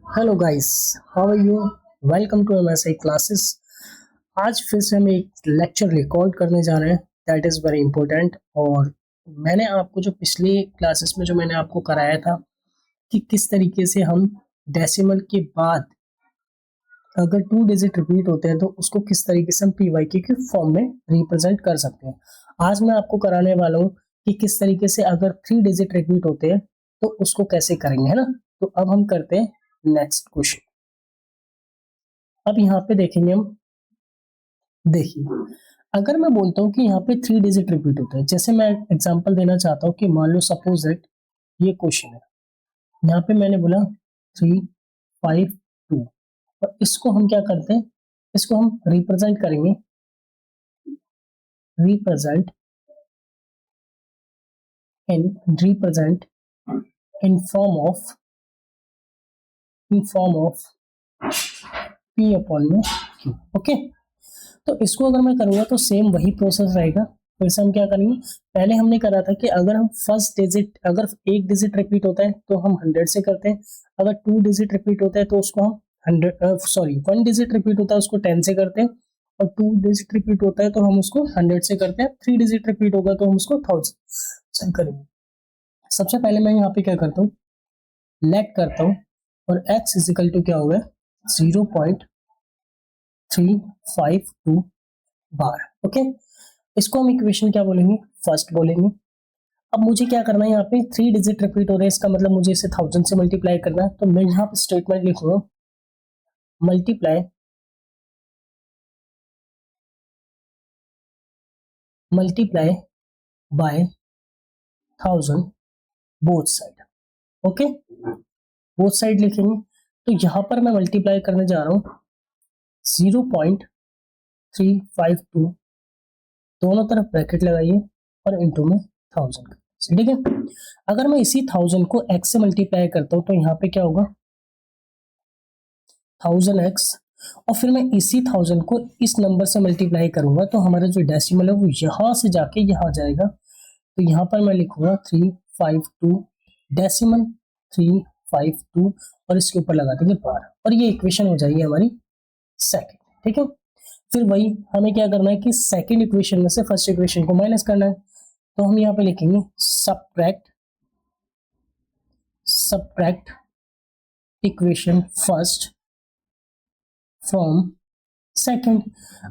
Hello guys, how are you? Welcome to MSI classes. आज फिर से हम एक लेक्चर रिकॉर्ड करने जा रहे हैं, दैट इज़ वेरी इंपॉर्टेंट। और मैंने आपको जो पिछली क्लासेस में जो मैंने आपको कराया था कि किस तरीके से हम डेसिमल के बाद अगर 2 डिजिट रिपीट होते हैं तो उसको किस तरीके से हम पीवाईक्यू के फॉर्म में रिप्रेजेंट कर सकते हैं। आज मैं आपको कराने वाला हूँ कि किस तरीके से अगर 3 डिजिट रिपीट होते हैं तो उसको कैसे करेंगे, है ना। तो अब हम करते हैं नेक्स्ट क्वेश्चन। अब यहाँ पे देखेंगे हम, देखिए अगर मैं बोलता हूँ कि यहाँ पे 3 डिजिट रिपीट होते हैं, जैसे मैं एग्जांपल देना चाहता हूँ कि मान लो सपोज दैट ये क्वेश्चन है, यहाँ पे मैंने बोला 352 और इसको हम क्या करते हैं, इसको हम रिप्रेजेंट करेंगे, represent in represent in form of P upon में क्यू। ओके, तो इसको अगर मैं करूंगा तो सेम वही प्रोसेस रहेगा। फिर से हम क्या करेंगे, पहले हमने करा था कि अगर हम फर्स्ट डिजिट, अगर एक डिजिट रिपीट होता है तो हम 100 से करते हैं, अगर 2 डिजिट रिपीट होता है तो उसको हम 1 डिजिट रिपीट होता है उसको 10 से करते हैं, और 2 डिजिट रिपीट होता है तो हम उसको 100 से करते हैं, 3 डिजिट रिपीट होगा तो हम उसको 1000 से करेंगे। सबसे पहले मैं यहाँ पे क्या करता हूँ, लेट करता हूँ, और x इजिकल टू क्या होगा, 0.352 बार। ओके, इसको हम इक्वेशन क्या बोलेंगे, फर्स्ट बोलेंगे। अब मुझे क्या करना है, यहाँ पे 3 डिजिट रिपीट हो रहे हैं, इसका मतलब मुझे इसे 1000 से मल्टीप्लाई करना है, तो मैं यहाँ पे स्टेटमेंट लिखूंगा multiply multiply by 1000 both side. Okay, both side लिखेंगे, तो यहाँ पर मैं मल्टीप्लाई करने जा रहा हूँ 0.352, दोनों तरफ ब्रैकेट लगाइए और इंटू में 1000, ठीक है। अगर मैं इसी 1000 को x से मल्टीप्लाई करता हूँ तो यहाँ पे क्या होगा, 1000x, और फिर मैं इसी 1000 को इस नंबर से मल्टीप्लाई करूंगा तो हमारा जो डेसिमल है वो यहाँ से जाके यहाँ जाएगा, तो यहाँ पर मैं लिखूंगा 352 डेसिमल 352, और इसके ऊपर लगा देंगे बार, और ये इक्वेशन हो जाएगी हमारी सेकंड, ठीक है। फिर वही हमें क्या करना है कि सेकंड इक्वेशन में से फर्स्ट इक्वेशन को माइनस करना है, तो हम यहाँ पे लिखेंगे subtract equation first from second.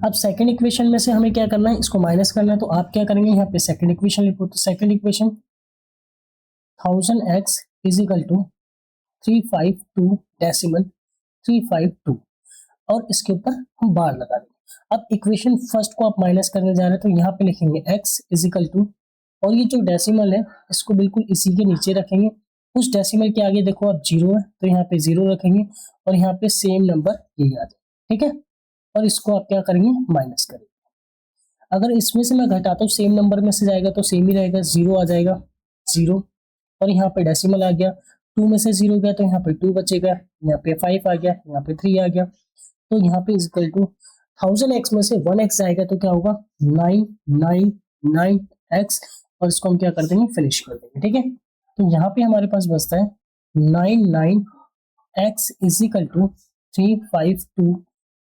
अब सेकंड इक्वेशन में से हमें क्या करना है, इसको माइनस करना है, तो आप क्या करेंगे, यहाँ पे सेकंड इक्वेशन लिखो, तो second equation 1000x is equal to 352 decimal 352, और इसके ऊपर हम बार लगा देंगे। अब इक्वेशन फर्स्ट को आप माइनस करने जा रहे हैं, तो यहाँ पे लिखेंगे x इज इक्वल टू, और ये जो डेसिमल है इसको बिल्कुल इसी के नीचे रखेंगे, उस डेसिमल के आगे देखो आप जीरो है तो यहाँ पे जीरो रखेंगे, और यहाँ पे सेम नंबर यही आ जाए, ठीक है। और इसको आप क्या करेंगे, माइनस करेंगे। अगर इसमें से मैं घटाता हूँ सेम नंबर में से जाएगा तो सेम ही रहेगा, जीरो आ जाएगा, जीरो, और यहाँ पे डेसिमल आ गया, 2 में से 0 गया तो यहाँ पे 2 बचेगा, यहाँ पे 5 आ गया, यहाँ पे 3 आ गया, तो यहाँ पे इक्वल टू 1000x में से 1x आएगा तो क्या होगा, 999x, और इसको हम क्या कर देंगे, फिनिश कर देंगे, ठीक है। तो यहाँ पे हमारे पास बचता है 99x इज इक्वल टू 352,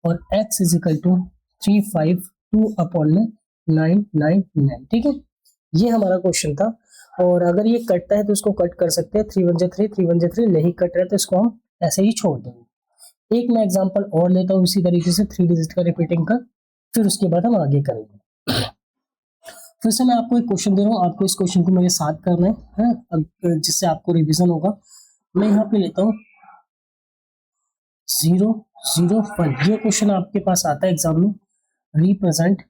और x is equal to 352 upon में 999, ठीक है। ये हमारा क्वेश्चन था, और अगर ये कटता है तो इसको कट कर सकते हैं, 3 1 3, 3 1 3, नहीं कट रहा है तो इसको हम ऐसे ही छोड़ देंगे। एक मैं एग्जांपल और लेता हूँ इसी तरीके से 3 डिजिट का रिपीटिंग का, फिर उसके बाद हम आगे करेंगे। फिर से मैं आपको एक क्वेश्चन दे रहा हूँ, आपको इस क्वेश्चन को मेरे साथ करना है, जिससे आपको रिवीजन होगा। मैं यहाँ पे लेता हूँ 001, ये क्वेश्चन आपके पास आता है एग्जाम में, represent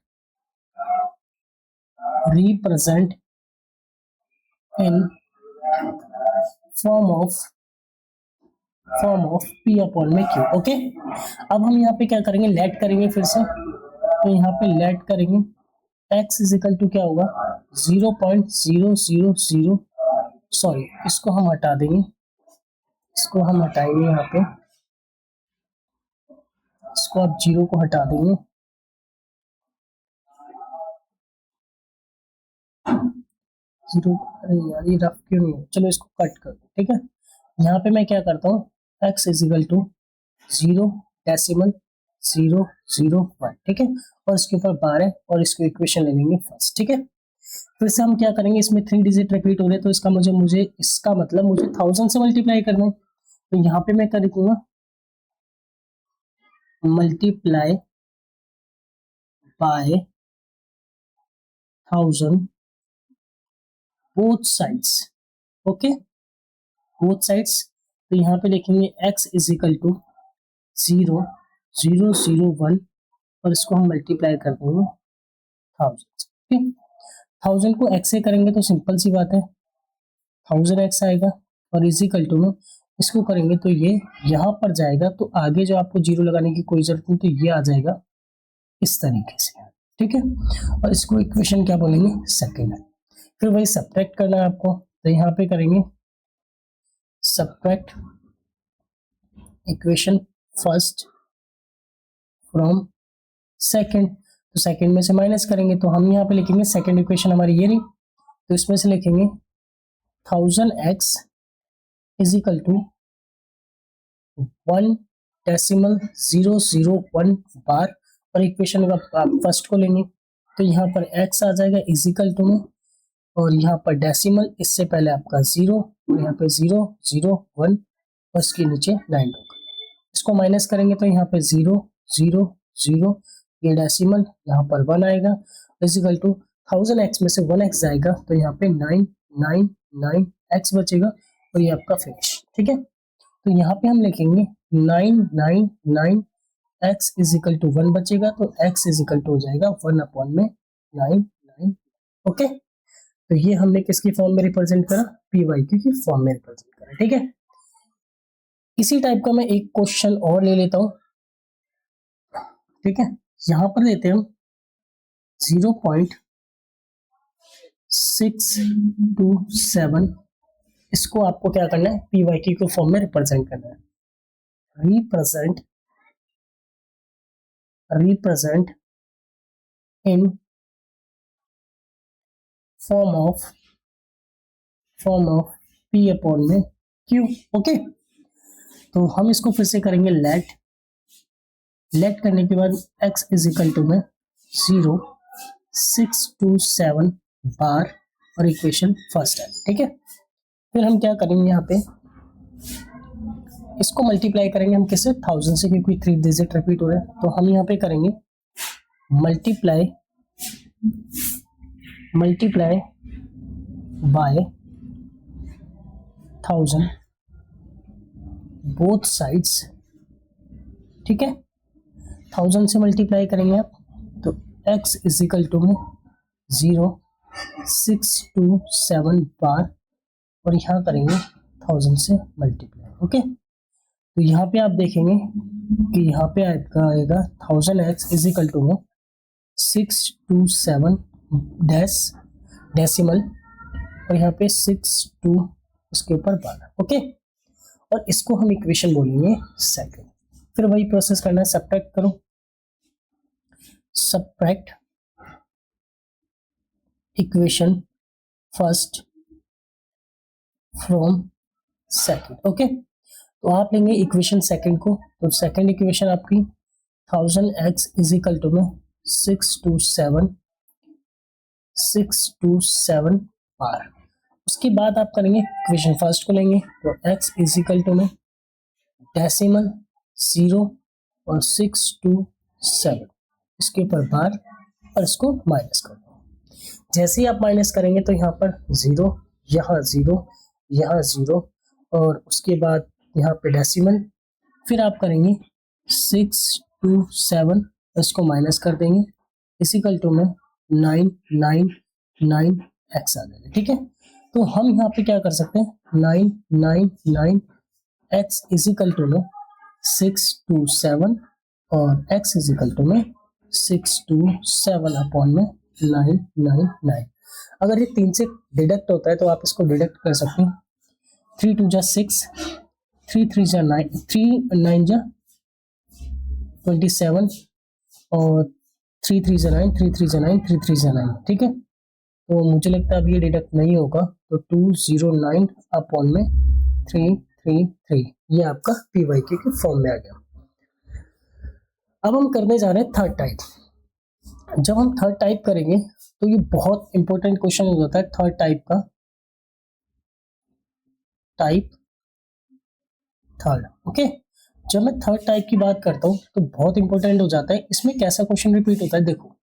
in form of P upon में क्यू। ओके, अब हम यहाँ पे क्या करेंगे, लेट करेंगे फिर से, तो यहाँ पे लेट करेंगे, x इज इक्वल टू क्या होगा, 0.000, सॉरी इसको हम हटा देंगे, इसको हम हटाएंगे, यहाँ पे इसको आप जीरो को हटा देंगे, जीरो, अरे यार ये रफ क्यों नहीं है, चलो इसको कट कर दो, ठीक है। यहाँ पे मैं क्या करता हूँ, x इज इक्वल टू 0.001, ठीक है, और इसके ऊपर बार है और इसको इक्वेशन ले लेंगे फर्स्ट, ठीक है। फिर से हम क्या करेंगे, इसमें 3 डिजिट रिपीट हो रहे हैं तो इसका मुझे इसका मतलब मुझे 1000 से मल्टीप्लाई करना है, तो यहाँ पे मैं कर दूंगा multiply by 1000 both sides, okay, both sides. तो यहाँ पे लिखेंगे x इज इक्वल टू 0.001 और इसको हम मल्टीप्लाई कर देंगे 1000, ठीक है। 1000 को x से करेंगे तो सिंपल सी बात है 1000x आएगा और इज इक्वल टू में इसको करेंगे तो ये यहाँ पर जाएगा, तो आगे जो आपको जीरो लगाने की कोई जरूरत नहीं, तो ये आ जाएगा इस तरीके से, ठीक है। और इसको इक्वेशन क्या बोलेंगे, सेकेंड। फिर वही सब्ट्रैक्ट करना है आपको, तो यहाँ पे करेंगे subtract equation first from second, तो सेकेंड में से माइनस करेंगे, तो हम यहाँ पे लिखेंगे सेकेंड इक्वेशन हमारी ये रही, तो इसमें से लिखेंगे 1000x इज इक्वल टू 1.001 बार, और इक्वेशन का फर्स्ट को लेंगे तो यहाँ पर x आ जाएगा इज इक्वल टू में, और यहाँ पर डेसिमल इससे पहले आपका 0 और यहाँ पे 0.001 और इसके नीचे 9 होगा। इसको माइनस करेंगे तो यहाँ पे 0.0.0 ये डेसिमल यहाँ पर 1 आएगा इज इक्वल टू 1000x में से 1x जाएगा तो यहाँ पे 999x बचेगा और ये आपका फिनिश, ठीक है। तो यहाँ पे हम लिखेंगे 999x इज इक्वल टू 1 बचेगा, तो x इज इक्वल टू हो जाएगा 1/999, ओके। तो ये हमने किसकी फॉर्म में रिप्रेजेंट करा, PYQ की फॉर्म में रिप्रेजेंट करा, ठीक है। इसी टाइप का मैं एक क्वेश्चन और ले लेता हूं, ठीक है। यहां पर लेते हैं हम 0.627, इसको आपको क्या करना है, PYQ के फॉर्म में रिप्रेजेंट करना है। Represent in form of P upon में Q, ओके। तो हम इसको फिर से करेंगे लेट करने के बाद x इज इक्वल टू में 0.627 बार और इक्वेशन फर्स्ट है, ठीक है। फिर हम क्या करेंगे, यहाँ पे इसको मल्टीप्लाई करेंगे हम किससे, 1000 से, क्योंकि 3 डिजिट रिपीट हो रहे हैं, तो हम यहाँ पे करेंगे मल्टीप्लाई बाय 1000 बोथ साइड्स, ठीक है। 1000 से मल्टीप्लाई करेंगे आप तो x इज इक्वल टू में 0.627 बार और यहाँ करेंगे 1000 से मल्टीप्लाई, ओके। तो यहाँ पे आप देखेंगे कि यहाँ पे आपका आएगा 1000x इज इक्वल टू में 627 डेसिमल और यहाँ पे 62 उसके ऊपर 12, ओके। और इसको हम इक्वेशन बोलेंगे सेकंड। फिर वही प्रोसेस करना है, सब्ट्रैक्ट करो, subtract equation first from second, okay. तो आप लेंगे इक्वेशन सेकंड को, तो सेकंड इक्वेशन आपकी 1000x इज इक्वल टू में 627 बार। उसके बाद आप करेंगे इक्वेशन फर्स्ट को लेंगे तो x इज इक्वल टू में डेसिमल 0 और 627 इसके ऊपर बार और इसको माइनस कर दो। जैसे ही आप माइनस करेंगे तो यहाँ पर 0, यहाँ 0, यहाँ 0 और उसके बाद यहाँ पे डेसिमल, फिर आप करेंगे 627 इसको माइनस कर देंगे इक्वल टू में 999x आ जाएगा, ठीक है। तो हम यहाँ पे क्या कर सकते हैं, 999x इज इक्वल टू में 627 और x इज इक्वल टू में 627 अपॉन में 999। अगर ये 3 से डिडक्ट होता है तो आप इसको डिडक्ट कर सकते हैं, 3 2 जा 6, 3 3 जा 9, 3 9 जा 27 और 3 3 जा 9, 3 3 जा 9, 3 3 जा 9, ठीक है। तो मुझे लगता है अब ये डिडक्ट नहीं होगा, तो 209 अपॉन में 3 433 ये आपका PYQ के फॉर्म में आ गया। अब हम करने जा रहे हैं थर्ड टाइप। जब हम थर्ड टाइप करेंगे तो ये बहुत इंपॉर्टेंट क्वेश्चन हो जाता है थर्ड टाइप का, टाइप थर्ड। ओके, जब मैं थर्ड टाइप की बात करता हूं तो बहुत इंपॉर्टेंट हो जाता है। इसमें कैसा क्वेश्चन रिपीट होता है, देखो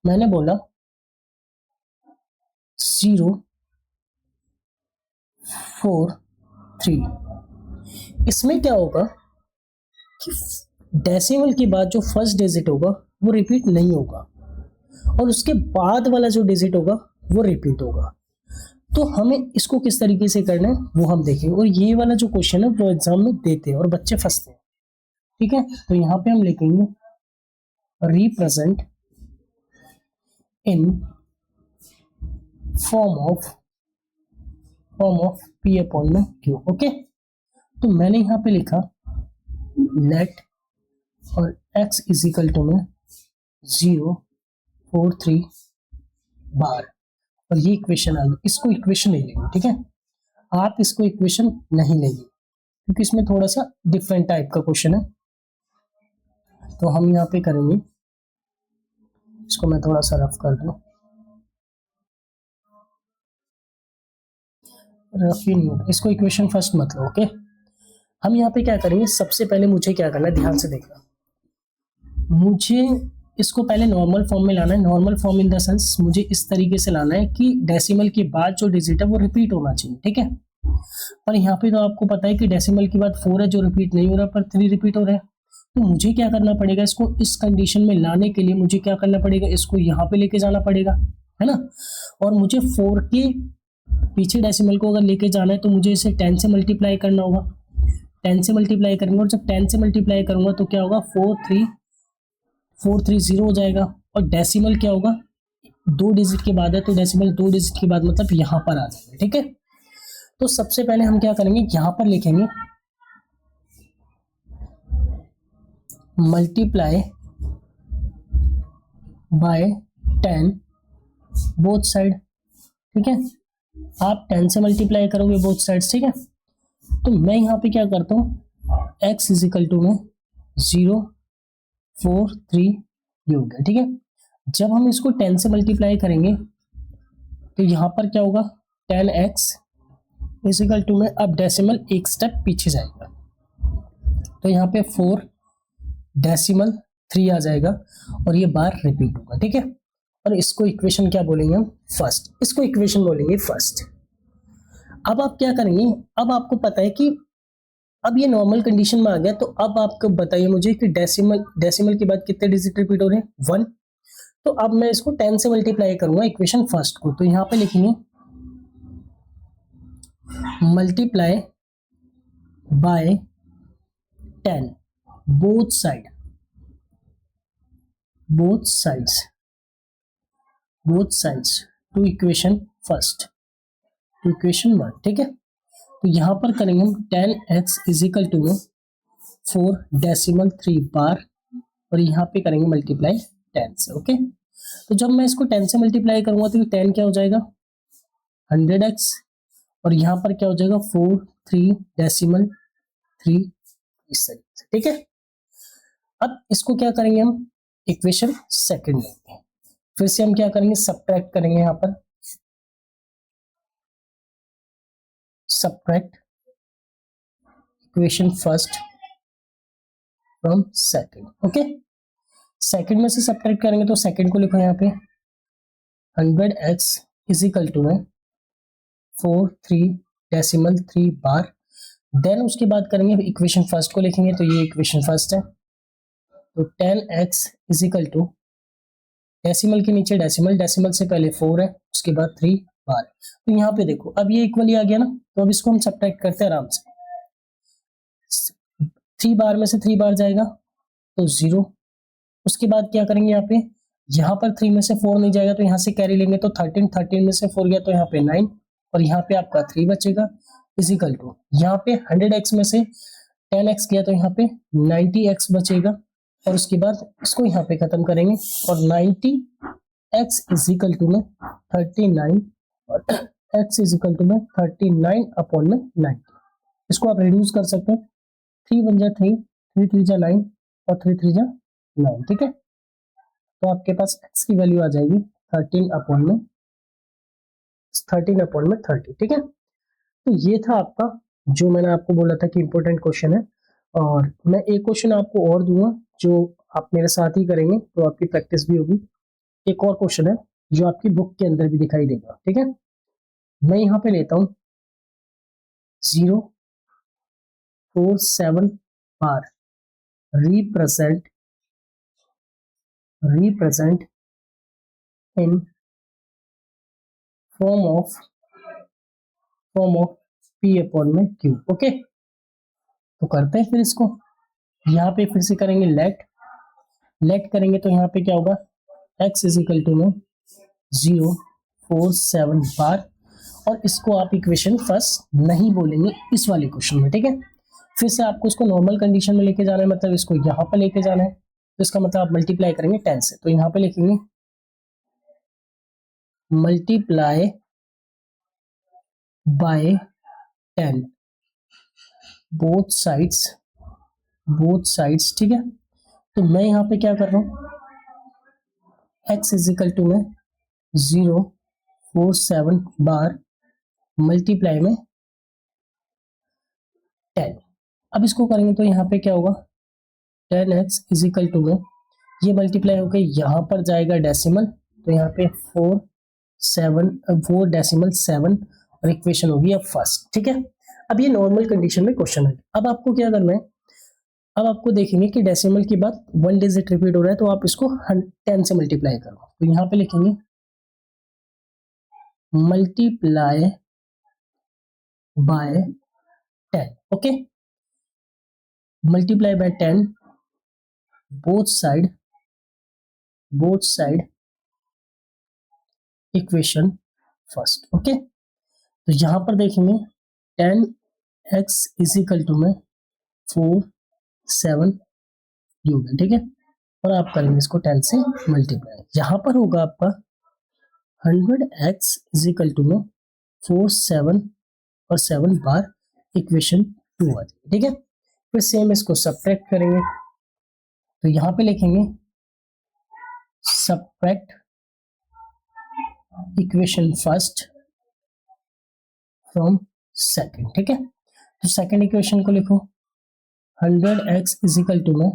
मैंने बोला 0 4 3, इसमें क्या होगा कि डेसिमल के बाद जो फर्स्ट डिजिट होगा वो रिपीट नहीं होगा और उसके बाद वाला जो डिजिट होगा वो रिपीट होगा। तो हमें इसको किस तरीके से करना है वो हम देखेंगे, और ये वाला जो क्वेश्चन है वो एग्जाम में देते हैं और बच्चे फंसते हैं। ठीक है, तो यहाँ पे हम लिखेंगे represent in form of P upon में Q। ओके, तो मैंने यहाँ पे लिखा लेट और x इज इक्वल टू में 0 4 3 बार, और ये इक्वेशन आ गई। इसको इक्वेशन नहीं लेंगे, ठीक है, आप इसको इक्वेशन नहीं लेंगे क्योंकि इसमें थोड़ा सा डिफरेंट टाइप का क्वेश्चन है। तो हम यहाँ पे करेंगे, इसको मैं थोड़ा सा रफ कर दूं, रफ ही नहीं होता, इसको इक्वेशन फर्स्ट मत लो। ओके, हम यहाँ पे क्या करेंगे, सबसे पहले मुझे क्या करना है, ध्यान से देखना, मुझे इसको पहले नॉर्मल फॉर्म में लाना है। Normal form in the sense मुझे इस तरीके से लाना है कि डेसिमल के बाद जो डिजिट है वो रिपीट होना चाहिए। ठीक है, पर यहाँ पे तो आपको पता है कि डेसिमल के बाद 4 है जो रिपीट नहीं हो रहा, पर 3 रिपीट हो रहा है। तो मुझे क्या करना पड़ेगा, इसको इस कंडीशन में लाने के लिए मुझे क्या करना पड़ेगा, इसको यहाँ पे लेके जाना पड़ेगा, है ना। और मुझे 4 के पीछे डेसिमल को अगर लेके जाना है तो मुझे इसे 10 से मल्टीप्लाई करना होगा। 10 से मल्टीप्लाई करूंगा, और जब 10 से मल्टीप्लाई करूंगा तो क्या होगा, 430 हो जाएगा। और डेसिमल क्या होगा, 2 डिजिट के बाद है, तो डेसिमल 2 डिजिट के बाद मतलब यहाँ पर आ जाएगा। ठीक है, तो सबसे पहले हम क्या करेंगे, यहाँ पर लिखेंगे मल्टीप्लाई बाय 10 बोथ साइड। ठीक है, आप 10 से मल्टीप्लाई करोगे बोथ साइड्स। ठीक है, तो मैं यहाँ पे क्या करता हूँ, x इज इक्वल टू में 0 4 3 ये हो गया। ठीक है, जब हम इसको 10 से मल्टीप्लाई करेंगे तो यहाँ पर क्या होगा, 10x इज इक्वल टू में, अब डेसिमल एक स्टेप पीछे जाएगा तो यहाँ पे 4 डेसिमल 3 आ जाएगा और ये बार रिपीट होगा। ठीक है, और इसको इक्वेशन क्या बोलेंगे हम, फर्स्ट, इसको इक्वेशन बोलेंगे फर्स्ट। अब आप क्या करेंगे, अब आपको पता है कि अब ये नॉर्मल कंडीशन में आ गया, तो अब आपको बताइए मुझे कि डेसिमल के बाद कितने डिजिट रिपीट हो रहे हैं, 1। तो अब मैं इसको 10 से मल्टीप्लाई करूंगा इक्वेशन फर्स्ट को, तो यहाँ पे लिखेंगे multiply by 10 both sides to equation first, to equation 1। ठीक है, तो यहां पर करेंगे हम 10x is equal to 4 decimal 3 bar, और यहाँ पे करेंगे मल्टीप्लाई 10 से। ओके, तो जब मैं इसको 10 से मल्टीप्लाई करूंगा तो 10 क्या हो जाएगा 100x, और यहाँ पर क्या हो जाएगा 4 3 डेसिमल 3 इस तरीके से। ठीक है, अब इसको क्या करेंगे हम, इक्वेशन सेकंड लेंगे, फिर से हम क्या करेंगे, सब्ट्रैक्ट करेंगे, यहाँ पर subtract equation first from second. Okay, second में से सब्ट्रैक्ट करेंगे तो सेकंड को लिखो यहाँ पे 100x इज इक्वल टू में 4 3 डेसिमल 3 बार, देन उसके बाद करेंगे इक्वेशन फर्स्ट को लिखेंगे, तो ये इक्वेशन फर्स्ट है, तो 10x is equal to decimal के नीचे डेसिमल से पहले 4 है, उसके बाद 3 बार। तो यहाँ पे देखो अब ये इक्वली आ गया ना, तो अब इसको हम सब्ट्रैक्ट करते हैं आराम से। 3 बार में से 3 बार जाएगा तो 0, उसके बाद क्या करेंगे, यहाँ पर 3 में से 4 नहीं जाएगा तो यहाँ से कैरी लेंगे, तो 13 में से 4 गया तो यहाँ पे 9, और यहाँ पे आपका 3 बचेगा इज इक्वल टू, यहाँ पे 100x में से 10x गया तो यहाँ पे 90x बचेगा, और उसके बाद इसको यहाँ पे खत्म करेंगे, और 90x इज इक्वल टू में 39, और x इज इक्वल टू में 39 अपॉन में 90। इसको आप रिड्यूस कर सकते हैं, 3 1 जा 3, 3 3 जा 9 और 3 3 जा 9, ठीक है। तो आपके पास x की वैल्यू आ जाएगी 13 अपॉन में 30, ठीक है। तो ये था आपका, जो मैंने आपको बोला था कि इंपॉर्टेंट क्वेश्चन है। और मैं एक क्वेश्चन आपको और दूंगा जो आप मेरे साथ ही करेंगे, तो आपकी प्रैक्टिस भी होगी। एक और क्वेश्चन है जो आपकी बुक के अंदर भी दिखाई देगा, ठीक है। मैं यहाँ पे लेता हूँ 047 बार represent in form of P upon में Q, ओके। तो करते हैं फिर इसको, यहाँ पे फिर से करेंगे लेट करेंगे, तो यहाँ पे क्या होगा, x इज इक्वल टू में 047 बार, और इसको आप इक्वेशन फर्स्ट नहीं बोलेंगे इस वाले क्वेश्चन में, ठीक है। फिर से आपको इसको नॉर्मल कंडीशन में लेके जाना है, मतलब इसको यहाँ पर लेके जाना है, तो इसका मतलब आप मल्टीप्लाई करेंगे 10 से, तो यहाँ पे लिखेंगे मल्टीप्लाई बाय 10 बोथ साइड्स, ठीक है। तो मैं यहाँ पे क्या कर रहा हूँ, x इज इक्वल टू में 047 बार मल्टीप्लाई में 10। अब इसको करेंगे तो यहाँ पे क्या होगा, 10x इज इक्वल टू में ये मल्टीप्लाई होकर यहाँ पर जाएगा डेसिमल, तो यहाँ पे 4 डेसिमल 7 और इक्वेशन होगी अब फर्स्ट, ठीक है। अब ये नॉर्मल कंडीशन में क्वेश्चन है। अब आपको क्या करना है, अब आपको देखेंगे कि डेसिमल के बाद 1 डिजिट रिपीट हो रहा है, तो आप इसको 10 से मल्टीप्लाई करो, तो यहाँ पे लिखेंगे multiply by 10, okay. Multiply by 10 both side equation first, okay. तो यहां पर देखेंगे 10x इज इक्वल टू में 4 7 यूनिट, ठीक है। और आप करेंगे इसको 10 से मल्टीप्लाई, यहां पर होगा आपका 100x इज इक्वल टू में 4 7 और 7 बार इक्वेशन 2 आ जाएगी, ठीक है। फिर सेम इसको सब्ट्रैक्ट करेंगे, तो यहां पे लिखेंगे subtract equation first from second, ठीक है। तो सेकंड इक्वेशन को लिखो 100x इज इक्वल टू में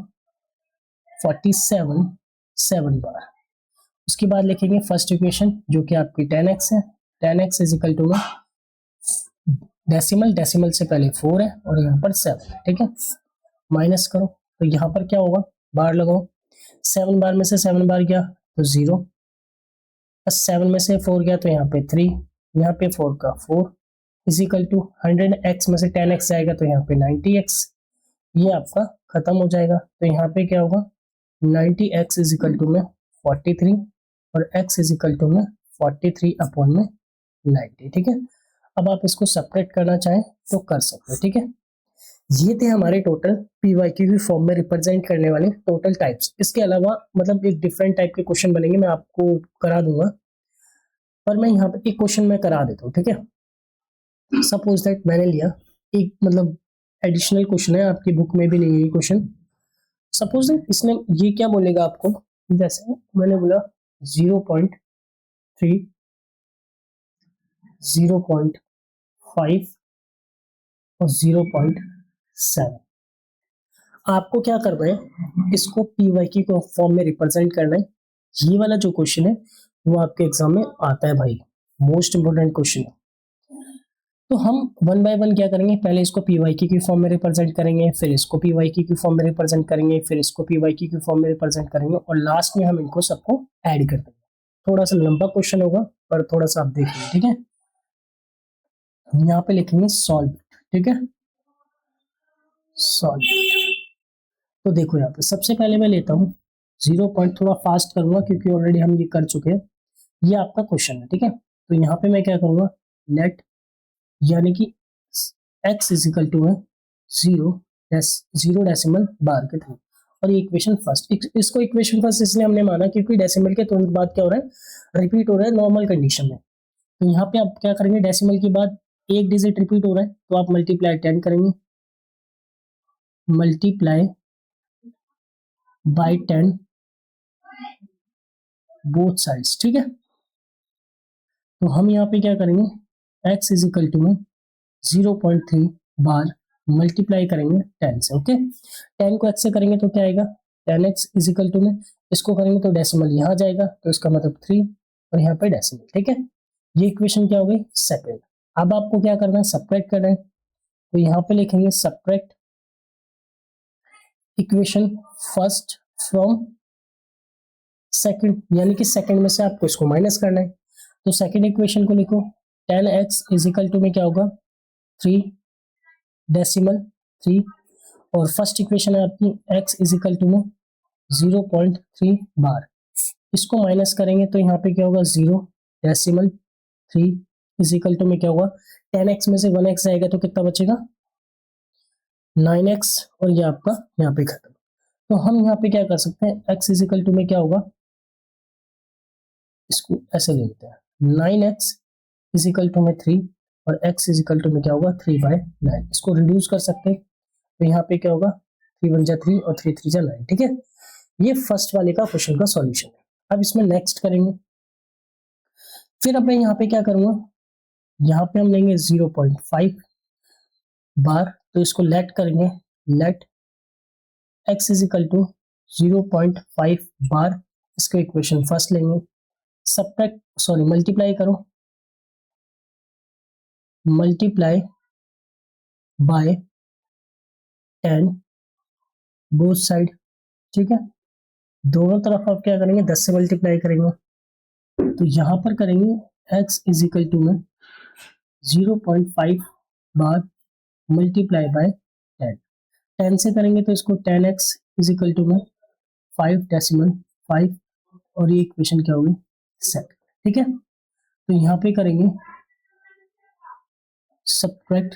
47 7 बार। उसके बाद लिखेंगे फर्स्ट इक्वेशन जो कि आपकी 10x है, 10x इज इक्वल टू में डेसिमल से पहले 4 है और यहाँ पर 7, ठीक है। माइनस करो, तो यहाँ पर क्या होगा, बार लगाओ, 7 बार में से 7 बार गया तो 0, 7 में से 4 गया तो यहाँ पे 3, यहाँ पे 4 का 4 इज इक्वल टू 100x में से 10x जाएगा तो यहाँ पे 90x, ये आपका खत्म हो जाएगा। तो यहाँ पे क्या होगा, 90x इज इक्वल टू में 43 और x इज इक्वल टू में 43 अपॉन में 90, ठीक है। अब आप इसको सेपरेट करना चाहें तो कर सकते हो, ठीक है। ये थे हमारे टोटल पीवाईक्यू की फॉर्म में रिप्रेजेंट करने वाले टोटल टाइप्स। इसके अलावा मतलब एक डिफरेंट टाइप के क्वेश्चन बनेंगे, मैं आपको करा दूंगा, पर मैं यहाँ पे एक क्वेश्चन मैं करा देता हूँ, ठीक है। सपोज दैट मैंने लिया एक मतलब एडिशनल क्वेश्चन है, आपकी बुक में भी नहीं है ये क्वेश्चन। सपोज दैट इसने ये क्या बोलेगा आपको, जैसे मैंने बोला 0.3 0.5 और 0.7, आपको क्या करना है, इसको पीवाईक्यू को फॉर्म में रिप्रेजेंट करना है। ये वाला जो क्वेश्चन है वो आपके एग्जाम में आता है भाई, मोस्ट इंपोर्टेंट क्वेश्चन है। तो हम वन बाय वन क्या करेंगे, पहले इसको पीवाईक्यू की फॉर्म में रिप्रेजेंट करेंगे, फिर इसको पीवाईक्यू की फॉर्म में रिप्रेजेंट करेंगे, फिर इसको पीवाईक्यू की फॉर्म में रिप्रेजेंट करेंगे, और लास्ट में हम इनको सबको ऐड कर देंगे। थोड़ा सा लंबा क्वेश्चन होगा पर थोड़ा सा आप देखिए, ठीक है। यहाँ पे लिखेंगे सॉल्व, ठीक है, सॉल्व। तो देखो यहाँ पे सबसे पहले मैं लेता हूँ 0 पॉइंट, थोड़ा फास्ट करूंगा क्योंकि ऑलरेडी हम ये कर चुके हैं। ये आपका क्वेश्चन है, ठीक है। तो यहाँ पे मैं क्या करूंगा, लेट यानी कि x इज इक्वल टू है 0 डेसिमल बार के थ्रू, और ये इक्वेशन फर्स्ट, इसको इक्वेशन फर्स्ट इसलिए हमने माना क्योंकि डेसिमल के तुरंत बाद क्या हो रहा है, रिपीट हो रहा है नॉर्मल कंडीशन में। तो यहाँ पे आप क्या करेंगे, डेसिमल के बाद एक डिजिट रिपीट हो रहा है तो आप मल्टीप्लाई 10 करेंगे, मल्टीप्लाई बाय 10 बोथ साइड्स, ठीक है। तो हम यहाँ पे क्या करेंगे, x इज इक्वल टू में 0.3 बार मल्टीप्लाई करेंगे 10 से, ओके। 10 को x से करेंगे तो क्या आएगा, 10x इज इक्वल टू में इसको करेंगे तो डेसिमल यहाँ जाएगा, तो इसका मतलब 3 और यहाँ पे डेसिमल, ठीक है। ये इक्वेशन क्या हो गई, सेकंड। अब आपको क्या करना है, सब्ट्रैक्ट करना है, तो यहाँ पे लिखेंगे subtract equation first from second, यानी कि सेकंड में से आपको इसको माइनस करना है। तो सेकंड इक्वेशन को लिखो, 10x इज इक्वल टू में क्या होगा 3 डेसिमल 3, और फर्स्ट इक्वेशन है आपकी x इज इक्वल टू में 0.3 बार, इसको माइनस करेंगे तो यहाँ पे क्या होगा 0 डेसिमल 3 इज इक्वल टू में क्या होगा 10x में से 1x जाएगा तो कितना बचेगा 9x, और ये आपका यहाँ पे खत्म। तो हम यहाँ पे क्या कर सकते हैं, x इज इक्वल टू में क्या होगा, इसको ऐसे ले लेते हैं 9x इज इक्वल टू में 3 और x इज इक्वल टू में क्या होगा 3/9, इसको रिड्यूस कर सकते हैं तो यहाँ पे क्या होगा 3 1 जा 3 और 3 3 जा 9, ठीक है। ये फर्स्ट वाले का क्वेश्चन का सॉल्यूशन है। अब इसमें नेक्स्ट करेंगे, फिर अब मैं यहाँ पे क्या करूंगा, यहाँ पे हम लेंगे 0.5 बार, तो इसको लेट करेंगे, let x is equal to 0.5 bar, इसका इक्वेशन फर्स्ट लेंगे, सब्ट्रैक्ट सॉरी मल्टीप्लाई करो, मल्टीप्लाई बाय 10 बोथ साइड, ठीक है। दोनों तरफ आप क्या करेंगे 10 से मल्टीप्लाई करेंगे, तो यहां पर करेंगे x इज इक्वल टू में 0.5 बार मल्टीप्लाई बाय 10, 10 से करेंगे तो इसको 10x इज इक्वल टू में 5 डेसिमल 5, और ये इक्वेशन क्या होगी सेकंड, ठीक है। तो यहाँ पे करेंगे subtract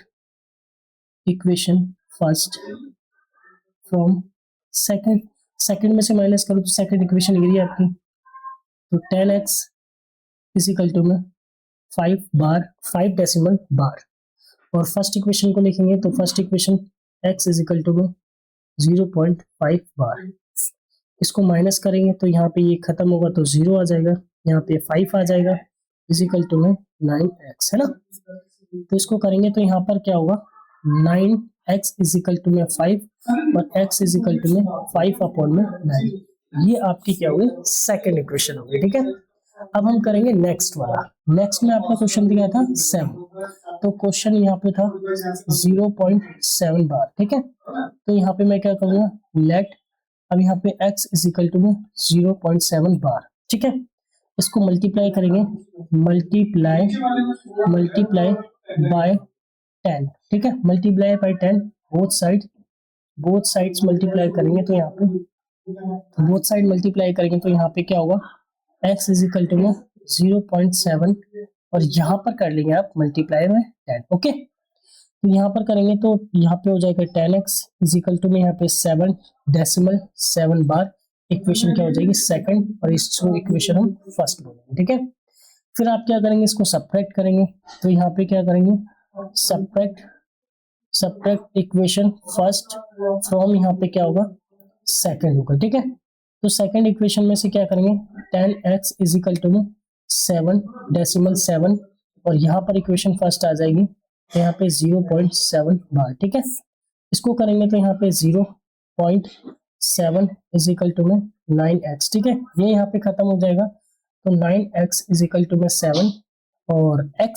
equation first from second, second में से माइनस करो तो सेकंड इक्वेशन गिरी आपकी, तो 10x इज इक्वल टू में 5 बार 5 डेसिमल बार, और फर्स्ट इक्वेशन को लिखेंगे तो first equation x is equal to में 0.5 बार, इसको माइनस करेंगे तो यहाँ पे ये खत्म होगा तो 0 आ जाएगा, यहाँ पे 5 आ जाएगा इज इक्वल टू में 9x, है ना। तो इसको करेंगे तो यहाँ पर क्या होगा 9x इज इक्वल टू में 5 और x इज इक्वल टू में 5/9, ये आपकी क्या होगी सेकंड इक्वेशन होगी, ठीक है। अब हम करेंगे नेक्स्ट वाला, नेक्स्ट में आपका क्वेश्चन दिया था 7, तो क्वेश्चन यहाँ पे था 0.7 बार, ठीक है। तो यहाँ पे मैं क्या करूंगा लेट, अब यहाँ पे x इज इक्वल टू में 0.7 बार, ठीक है। इसको मल्टीप्लाई करेंगे, मल्टीप्लाई मल्टीप्लाई बाय 10, ठीक है, multiply by 10 both sides multiply करेंगे तो यहाँ पे बोथ साइड मल्टीप्लाई करेंगे तो यहाँ पे क्या होगा x इज इक्वल टू में 0.7, और यहाँ पर कर लेंगे आप मल्टीप्लाई बाय 10, ओके। तो यहाँ पर करेंगे तो यहाँ पे हो जाएगा 10x इज इक्वल टू में यहाँ पे 7 डेसिमल 7 बार, इक्वेशन क्या हो जाएगी सेकंड, और इसको इक्वेशन हम फर्स्ट बोलेंगे, ठीक है। फिर आप क्या करेंगे इसको सब्ट्रैक्ट करेंगे, तो यहाँ पे क्या करेंगे सब्ट्रैक्ट इक्वेशन फर्स्ट फ्रॉम, यहाँ पे क्या होगा सेकंड होगा, ठीक है। तो सेकंड इक्वेशन में से क्या करेंगे 10x इज इक्वल टू में 7 डेसिमल 7, और यहाँ पर इक्वेशन फर्स्ट आ जाएगी तो यहाँ पे 0.7 बार, ठीक है। इसको करेंगे तो यहाँ पे 0.7 इज इक्वल टू में 9x, ठीक है, ये यहाँ पे खत्म हो जाएगा, तो 9x इज इक्वल टू में 7 और x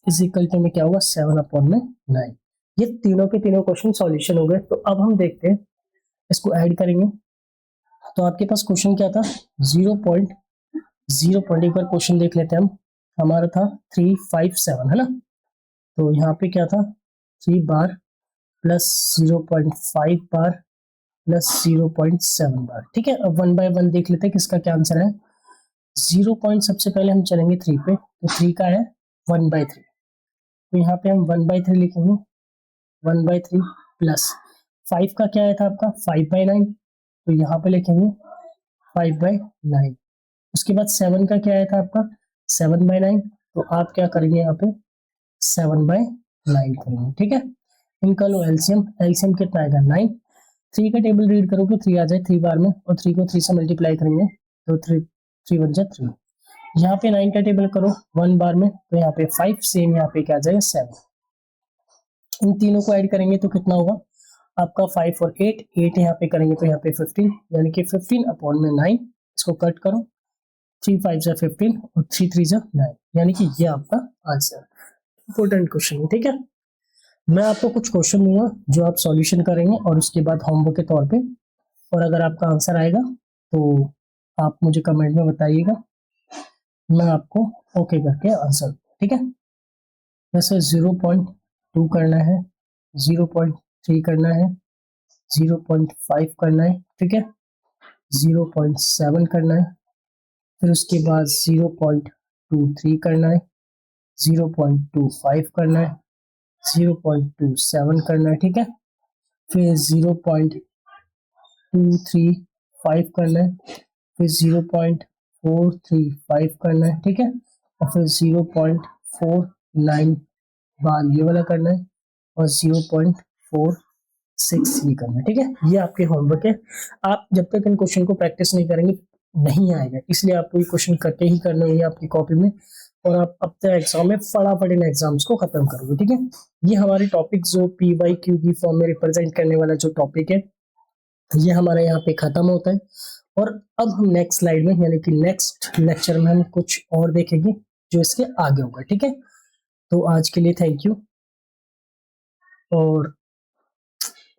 इज इक्वल टू में क्या होगा 7/9। ये तीनों के तीनों क्वेश्चन सॉल्यूशन हो गए। तो अब हम देखते हैं इसको ऐड करेंगे, तो आपके पास क्वेश्चन क्या था 0.0 एक बार क्वेश्चन देख लेते हैं हम, हमारा था 357, है ना। तो यहाँ पे क्या था 3 बार प्लस 0.5 बार प्लस 0.7 बार, ठीक है। अब 1 बाय 1 देख लेते हैं किसका क्या आंसर है। 0 पॉइंट सबसे पहले हम चलेंगे 3 पे, तो 3 का है 1/3, तो यहाँ पे हम 1/3 लिखेंगे, 1/3 प्लस 5 का क्या आया था आपका 5/9, तो यहाँ पे लिखेंगे 5/9। उसके बाद 7 का क्या आया था आपका 7/9, तो आप क्या करेंगे यहाँ पे 7/9 करेंगे, ठीक है। इनका लो एलसीएम, एलसीएम कितना आएगा 9। 3 का टेबल रीड करोगे 3 आ जाए 3 बार में, और 3 को 3 से मल्टीप्लाई करेंगे तो 3 बन जाए 3। यहाँ पे 9 का टेबल करो 1 बार में, तो यहाँ पे 5, सेम यहाँ पे क्या आ जाएगा 7। इन तीनों को ऐड करेंगे तो कितना होगा आपका 5 और 8, 8 यहाँ पे करेंगे तो यहाँ पे 15, यानी कि 15/9। इसको कट करो, 3 5 जा 15 और 3 3 जा 9, यानी कि ये आपका आंसर। इंपॉर्टेंट क्वेश्चन है, ठीक है। मैं आपको कुछ क्वेश्चन दूंगा जो आप सॉल्यूशन करेंगे और उसके बाद होमवर्क के तौर पे, और अगर आपका आंसर आएगा तो आप मुझे कमेंट में बताइएगा, मैं आपको ओके करके आंसर, ठीक है। जैसे 0.2 करना है, 0.3 करना है, 0.5 करना है, ठीक है, 0.7 करना है, फिर उसके बाद 0.23 करना है, 0.25 करना है, 0.27 करना है, ठीक है, फिर 0.235 करना है, फिर 0.435 करना है, ठीक है, और फिर 0.49 बार ये वाला करना है, और 0.46 ये करना है, ठीक है। ये आपके होमवर्क है। आप जब तक इन क्वेश्चन को प्रैक्टिस नहीं करेंगे नहीं आएगा, इसलिए आपको ये क्वेश्चन करके ही करने होंगे आपकी कॉपी में, और आप अपने एग्जाम में फटाफट इन एग्जाम्स को खत्म करोगे, ठीक है। ये हमारे टॉपिक जो PYQ की फॉर्म में रिप्रेजेंट करने वाला जो टॉपिक है ये हमारे यहाँ पे खत्म होता है। और अब हम नेक्स्ट स्लाइड में यानी कि नेक्स्ट लेक्चर में हम कुछ और देखेंगे जो इसके आगे होगा, ठीक है। तो आज के लिए थैंक यू, और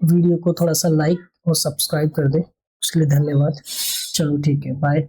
वीडियो को थोड़ा सा लाइक और सब्सक्राइब कर दें, उसके लिए धन्यवाद। चलो ठीक है, बाय।